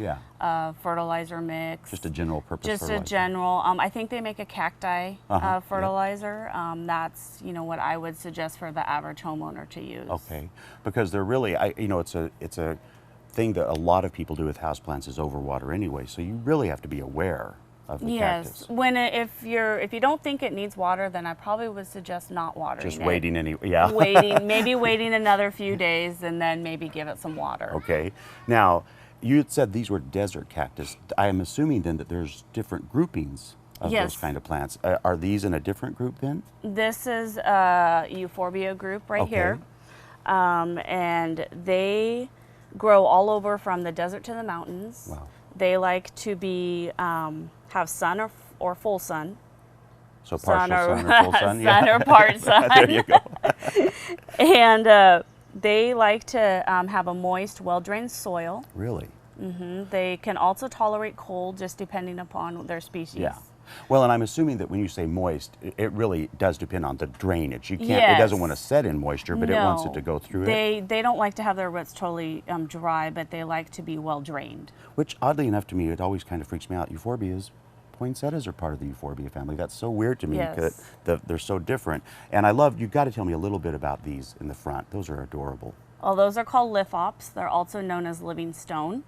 fertilizer mix. Just a general purpose Just fertilizer. a general, I think they make a cacti fertilizer. That's, what I would suggest for the average homeowner to use. Okay, because they're really, it's a thing that a lot of people do with houseplants is overwater anyway, so you really have to be aware of the cactus. Yes, if you don't think it needs water, then I probably would suggest not watering Just it. waiting yeah. Maybe waiting another few days and then maybe give it some water. Okay, now you had said these were desert cactus. I am assuming then that there's different groupings of those kind of plants. Are these in a different group then? This is a euphorbia group right here, and they grow all over from the desert to the mountains. Wow. They like to be have sun or full sun. So partial sun or full sun? Sun or part sun. There you go. And they like to have a moist, well-drained soil. Really? Mm-hmm. They can also tolerate cold, just depending upon their species. Yeah. Well, and I'm assuming that when you say moist, it really does depend on the drainage. You can't. It doesn't want to set in moisture, but it wants it to go through it. They don't like to have their roots totally dry, but they like to be well drained. Which, oddly enough to me, it always kind of freaks me out. Euphorbias, poinsettias are part of the euphorbia family. That's so weird to me Yes. because they're so different. And I love, you've got to tell me a little bit about these in the front. Those are adorable. Well, those are called lithops. They're also known as living stone.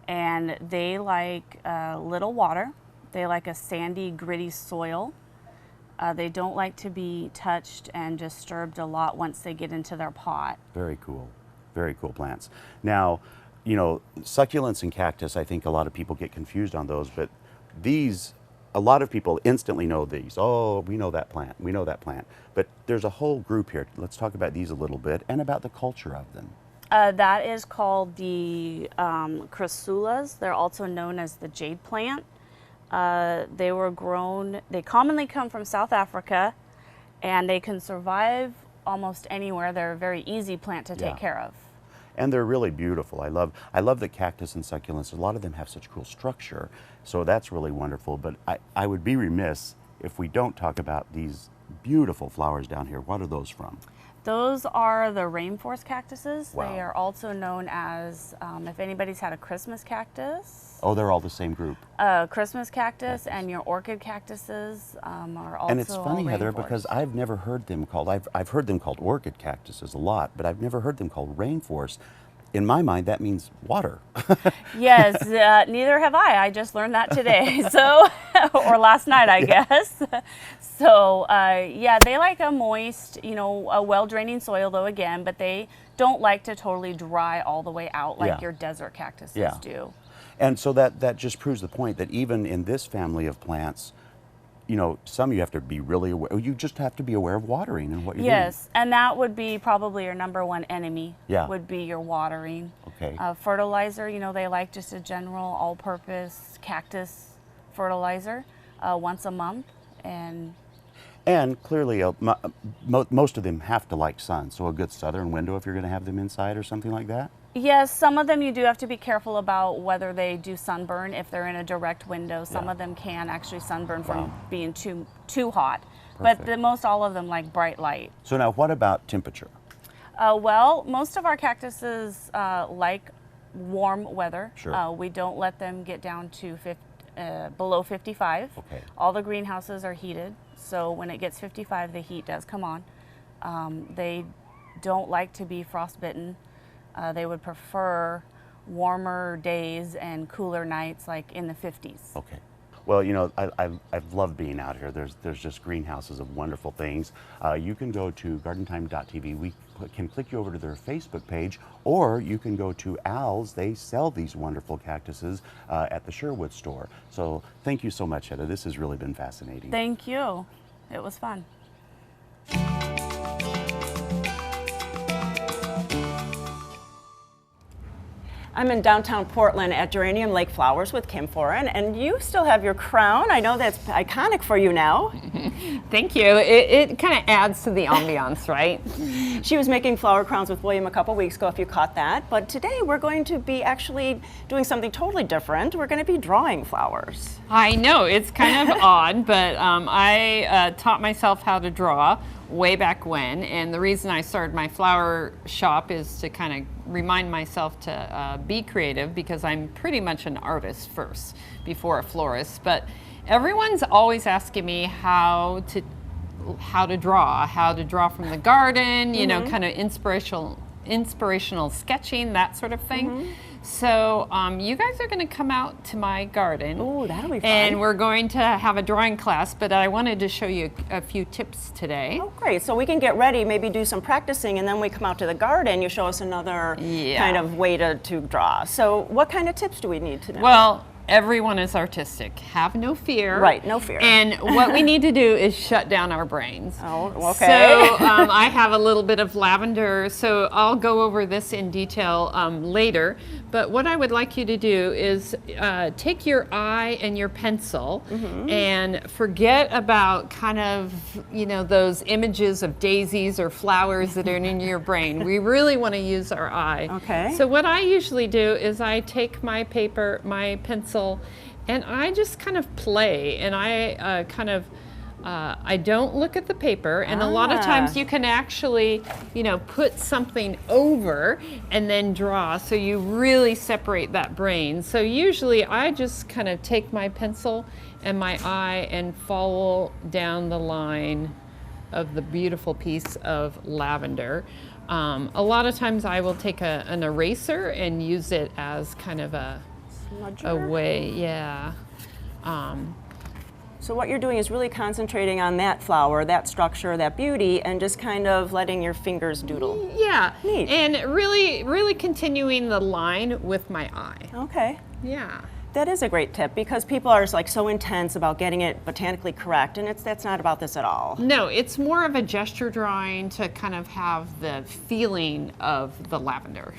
And they like little water. They like a sandy, gritty soil. They don't like to be touched and disturbed a lot once they get into their pot. Very cool. Very cool plants. Now, you know, succulents and cactus, I think a lot of people get confused on those, but these, a lot of people instantly know these. Oh, we know that plant. We know that plant. But there's a whole group here. Let's talk about these a little bit and about the culture of them. That is called the crasulas. They're also known as the jade plant. They were grown, they commonly come from South Africa, and they can survive almost anywhere. They're a very easy plant to take care of. And they're really beautiful. I love the cactus and succulents. A lot of them have such cool structure, so that's really wonderful. But I would be remiss if we don't talk about these beautiful flowers down here. What are those from? Those are the rainforest cactuses. Wow. They are also known as, if anybody's had a Christmas cactus. Oh, they're all the same group. Christmas cactus and your orchid cactuses are also. And it's funny, Heather, rainforest. because I've never heard them called, I've heard them called orchid cactuses a lot, but I've never heard them called rainforest. In my mind, that means water. Yes, neither have I. I just learned that today, so, or last night, I guess. So, yeah, they like a moist, you know, a well-draining soil, though, again, but they don't like to totally dry all the way out like your desert cactuses do. And so that just proves the point that even in this family of plants, you know, some you have to be really aware, you just have to be aware of watering and what you're doing. Yes, and that would be probably your #1 enemy, Yeah. would be your watering. Okay. Fertilizer, you know, they like just a general all-purpose cactus fertilizer once a month. And clearly, most of them have to like sun, so a good southern window if you're going to have them inside or something like that? Yes, some of them you do have to be careful about whether they do sunburn if they're in a direct window. Some of them can actually sunburn from being too hot. Perfect. But most all of them like bright light. So now what about temperature? Well, most of our cactuses like warm weather. Sure. We don't let them get down to below 55. Okay. All the greenhouses are heated, so when it gets 55, the heat does come on. They don't like to be frostbitten. They would prefer warmer days and cooler nights, like in the 50s. Okay. Well, you know, I've loved being out here. There's just greenhouses of wonderful things. You can go to gardentime.tv. We can click you over to their Facebook page, or you can go to Al's. They sell these wonderful cactuses at the Sherwood store. So thank you so much, Heather. This has really been fascinating. Thank you. It was fun. I'm in downtown Portland at Geranium Lake Flowers with Kim Foran, and you still have your crown. I know that's iconic for you now. Thank you. It kind of adds to the ambiance, right? She was making flower crowns with William a couple weeks ago, if you caught that. But today we're going to be actually doing something totally different. We're going to be drawing flowers. I know, it's kind of odd, but I taught myself how to draw way back when, and the reason I started my flower shop is to kind of remind myself to be creative, because I'm pretty much an artist first before a florist. But everyone's always asking me how to draw from the garden, you know, kind of inspirational sketching, that sort of thing. So you guys are going to come out to my garden. Oh, that'll be fun. And we're going to have a drawing class, but I wanted to show you a few tips today. Oh, great. So we can get ready, maybe do some practicing, and then we come out to the garden, you show us another kind of way to draw. So what kind of tips do we need to know? Well, everyone is artistic. Have no fear. Right, no fear. And what we need to do is shut down our brains. Oh, okay. So I have a little bit of lavender, so I'll go over this in detail later. But what I would like you to do is take your eye and your pencil and forget about kind of, you know, those images of daisies or flowers that are in your brain. We really want to use our eye. Okay. So what I usually do is I take my paper, my pencil, and I just kind of play, and I I don't look at the paper, and a lot of times you can actually, you know, put something over and then draw, so you really separate that brain. So usually I just kind of take my pencil and my eye and follow down the line of the beautiful piece of lavender. A lot of times I will take an eraser and use it as kind of a way, yeah. So what you're doing is really concentrating on that flower, that structure, that beauty, and just kind of letting your fingers doodle. Yeah, neat. And really continuing the line with my eye. Okay. Yeah. That is a great tip because people are like so intense about getting it botanically correct, and that's not about this at all. No, it's more of a gesture drawing to kind of have the feeling of the lavender.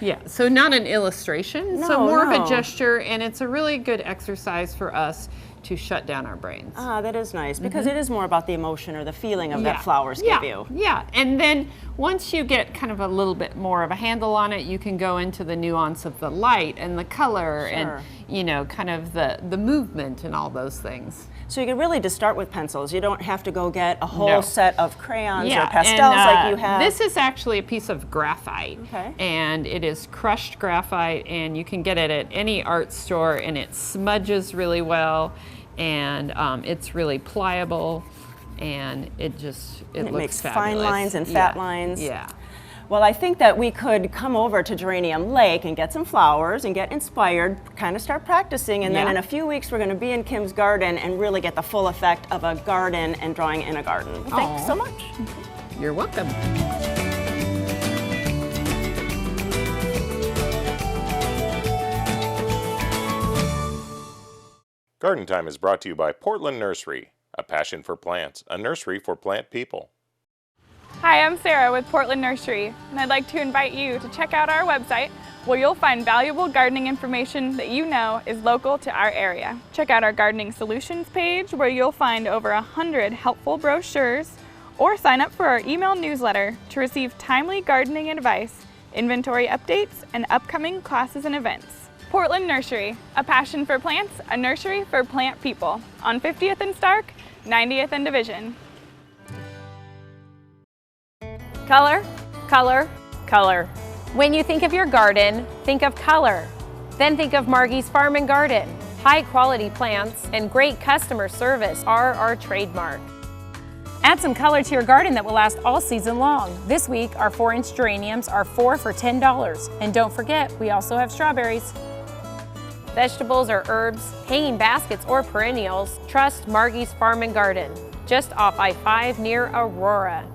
Yeah, so not an illustration, so more of a gesture, and it's a really good exercise for us to shut down our brains. Ah, that is nice because it is more about the emotion or the feeling of that flowers give you. Yeah, and then once you get kind of a little bit more of a handle on it, you can go into the nuance of the light and the color and, you know, kind of the movement and all those things. So you can really just start with pencils. You don't have to go get a whole set of crayons or pastels and, like you have. This is actually a piece of graphite. Okay. And it is crushed graphite, and you can get it at any art store, and it smudges really well, and it's really pliable, and it looks makes fabulous. fine lines and fat lines. Yeah. Well, I think that we could come over to Geranium Lake and get some flowers and get inspired, kind of start practicing, and then in a few weeks we're going to be in Kim's garden and really get the full effect of a garden and drawing in a garden. Well, thanks so much. You're welcome. Garden Time is brought to you by Portland Nursery, a passion for plants, a nursery for plant people. Hi, I'm Sarah with Portland Nursery, and I'd like to invite you to check out our website where you'll find valuable gardening information that you know is local to our area. Check out our Gardening Solutions page where you'll find over 100 helpful brochures, or sign up for our email newsletter to receive timely gardening advice, inventory updates, and upcoming classes and events. Portland Nursery, a passion for plants, a nursery for plant people, on 50th and Stark, 90th and Division. Color, color, color. When you think of your garden, think of color. Then think of Margie's Farm and Garden. High quality plants and great customer service are our trademark. Add some color to your garden that will last all season long. This week, our 4-inch geraniums are 4 for $10. And don't forget, we also have strawberries. Vegetables or herbs, hanging baskets or perennials, trust Margie's Farm and Garden, just off I-5 near Aurora.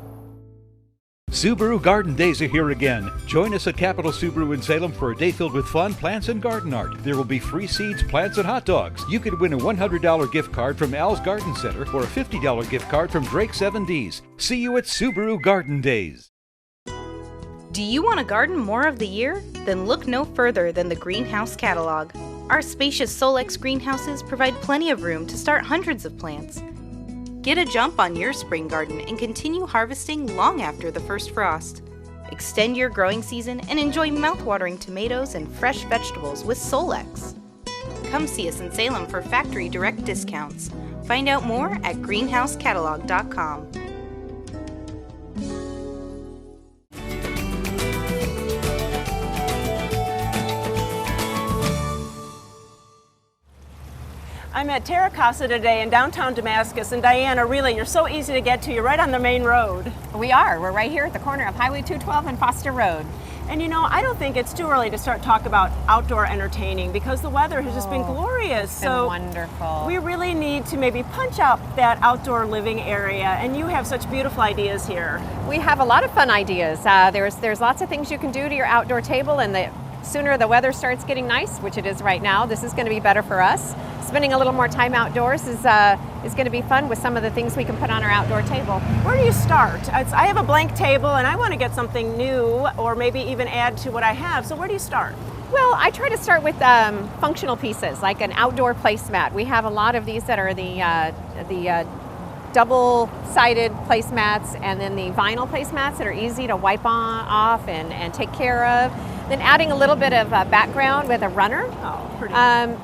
Subaru Garden Days are here again. Join us at Capital Subaru in Salem for a day filled with fun, plants, and garden art. There will be free seeds, plants, and hot dogs. You could win a $100 gift card from Al's Garden Center or a $50 gift card from Drake's 7Ds. See you at Subaru Garden Days. Do you want to garden more of the year? Then look no further than the Greenhouse Catalog. Our spacious Solex greenhouses provide plenty of room to start hundreds of plants. Get a jump on your spring garden and continue harvesting long after the first frost. Extend your growing season and enjoy mouth-watering tomatoes and fresh vegetables with Solex. Come see us in Salem for factory direct discounts. Find out more at greenhousecatalog.com. I'm at Terra Casa today in downtown Damascus, and Diana, really, you're so easy to get to. You're right on the main road. We are. We're right here at the corner of Highway 212 and Foster Road. And you know, I don't think it's too early to start talk about outdoor entertaining because the weather has just been glorious. It's been wonderful. We really need to maybe punch out that outdoor living area, and you have such beautiful ideas here. We have a lot of fun ideas. There's lots of things you can do to your outdoor table, and the sooner the weather starts getting nice, which it is right now, this is going to be better for us. Spending a little more time outdoors is going to be fun with some of the things we can put on our outdoor table. Where do you start? I have a blank table and I want to get something new or maybe even add to what I have. So where do you start? Well, I try to start with functional pieces like an outdoor placemat. We have a lot of these that are the double-sided placemats and then the vinyl placemats that are easy to wipe off and take care of. Then adding a little bit of background with a runner,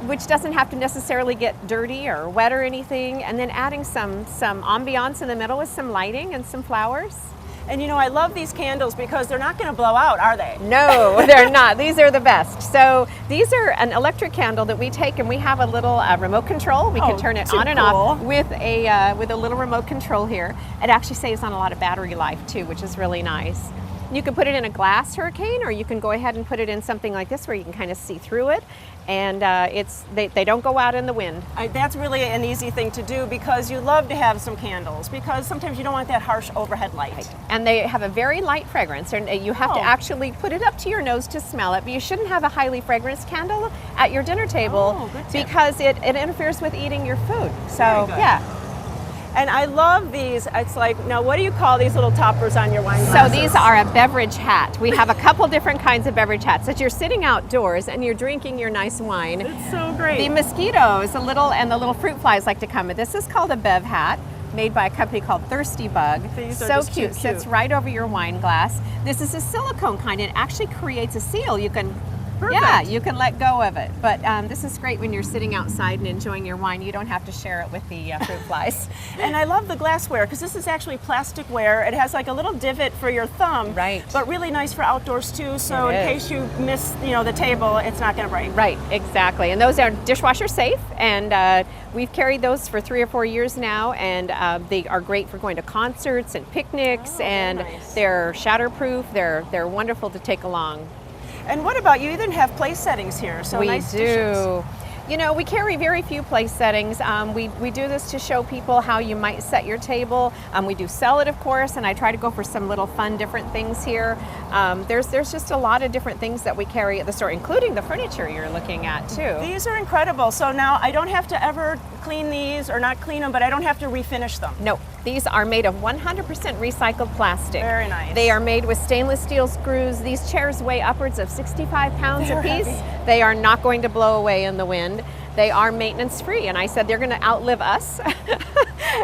which doesn't have to necessarily get dirty or wet or anything. And then adding some ambiance in the middle with some lighting and some flowers. And you know, I love these candles because they're not going to blow out, are they? No, they're not. These are the best. So these are an electric candle that we take, and we have a little remote control. We can turn it on and off with a little remote control here. It actually saves on a lot of battery life too, which is really nice. You can put it in a glass hurricane, or you can go ahead and put it in something like this where you can kind of see through it, and they don't go out in the wind. That's really an easy thing to do, because you love to have some candles, because sometimes you don't want that harsh overhead light. Right. And they have a very light fragrance, and you have to actually put it up to your nose to smell it, but you shouldn't have a highly fragranced candle at your dinner table because it interferes with eating your food. So yeah. And I love these. It's like, now what do you call these little toppers on your wine glasses? So these are a beverage hat. We have a couple different kinds of beverage hats. As you're sitting outdoors and you're drinking your nice wine. It's so great. The mosquitoes, the little fruit flies like to come. This is called a bev hat, made by a company called Thirsty Bug. These are so just cute. Sits right over your wine glass. This is a silicone kind. It actually creates a seal. You can Yeah, you can let go of it. But this is great when you're sitting outside and enjoying your wine. You don't have to share it with the fruit flies. And I love the glassware, because this is actually plasticware. It has like a little divot for your thumb. Right. But really nice for outdoors too, so in case you miss, the table, it's not going to break. Right, exactly. And those are dishwasher safe, and we've carried those for 3 or 4 years now, and they are great for going to concerts and picnics, and they're shatterproof. They're wonderful to take along. And what about, you even have place settings here, so we nice do. dishes. You know, we carry very few place settings. We do this to show people how you might set your table. We do sell it, of course, and I try to go for some little fun different things here. There's just a lot of different things that we carry at the store, including the furniture you're looking at too. These are incredible. So now I don't have to ever clean these, or not clean them, but I don't have to refinish them. No, these are made of 100% recycled plastic. Very nice. They are made with stainless steel screws. These chairs weigh upwards of 65 pounds They're a piece. heavy. They are not going to blow away in the wind. They are maintenance free, and I said they're going to outlive us.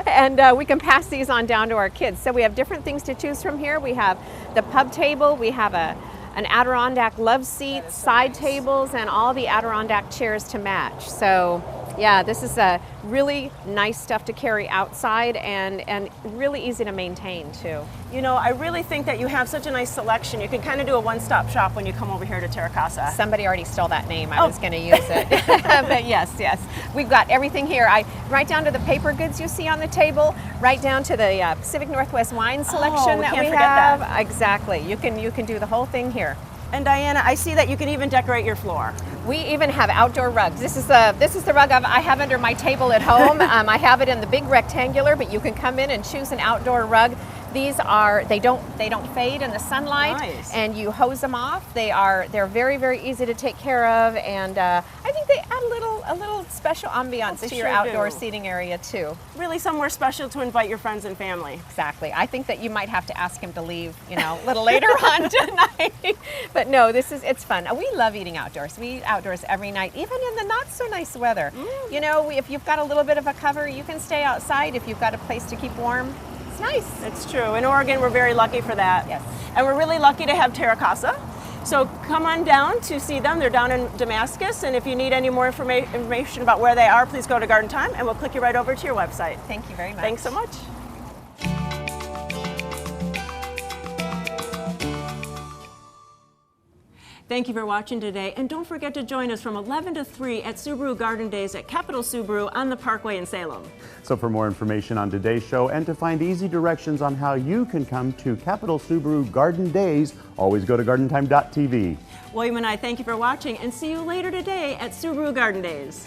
And we can pass these on down to our kids. So we have different things to choose from here. We have the pub table, we have an Adirondack love seat, side tables, and all the Adirondack chairs to match. So yeah, this is a really nice stuff to carry outside, and really easy to maintain too. You know, I really think that you have such a nice selection. You can kind of do a one-stop shop when you come over here to Terra Casa. Somebody already stole that name. I was going to use it. But yes, we've got everything here. Right down to the paper goods you see on the table, right down to the Pacific Northwest wine selection we that can't we forget have. that. Exactly. You can do the whole thing here. And Diana, I see that you can even decorate your floor. We even have outdoor rugs. This is the rug I have under my table at home. I have it in the big rectangular, but you can come in and choose an outdoor rug. These they don't fade in the sunlight. Nice. And you hose them off. They're very, very easy to take care of, and I think they add a little special ambiance to your outdoor seating area too. Really somewhere special to invite your friends and family. Exactly. I think that you might have to ask him to leave, a little later on tonight. But no, it's fun. We love eating outdoors. We eat outdoors every night, even in the not so nice weather. If you've got a little bit of a cover, you can stay outside. If you've got a place to keep warm, it's nice. It's true. In Oregon, we're very lucky for that. Yes. And we're really lucky to have Terra Casa. So come on down to see them. They're down in Damascus. And if you need any more information about where they are, please go to Garden Time, and we'll click you right over to your website. Thank you very much. Thanks so much. Thank you for watching today, and don't forget to join us from 11 to 3 at Subaru Garden Days at Capital Subaru on the Parkway in Salem. So for more information on today's show and to find easy directions on how you can come to Capital Subaru Garden Days, always go to gardentime.tv. William and I thank you for watching, and see you later today at Subaru Garden Days.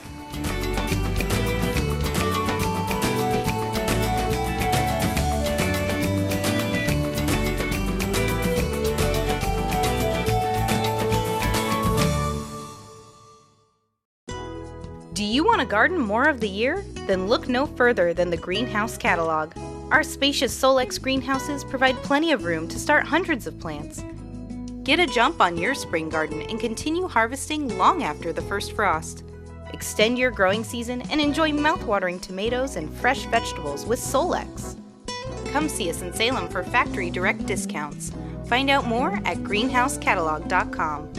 Do you want to garden more of the year? Then look no further than the Greenhouse Catalog. Our spacious Solex greenhouses provide plenty of room to start hundreds of plants. Get a jump on your spring garden and continue harvesting long after the first frost. Extend your growing season and enjoy mouth-watering tomatoes and fresh vegetables with Solex. Come see us in Salem for factory direct discounts. Find out more at greenhousecatalog.com.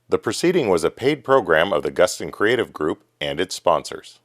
The proceeding was a paid program of the Guston Creative Group and its sponsors.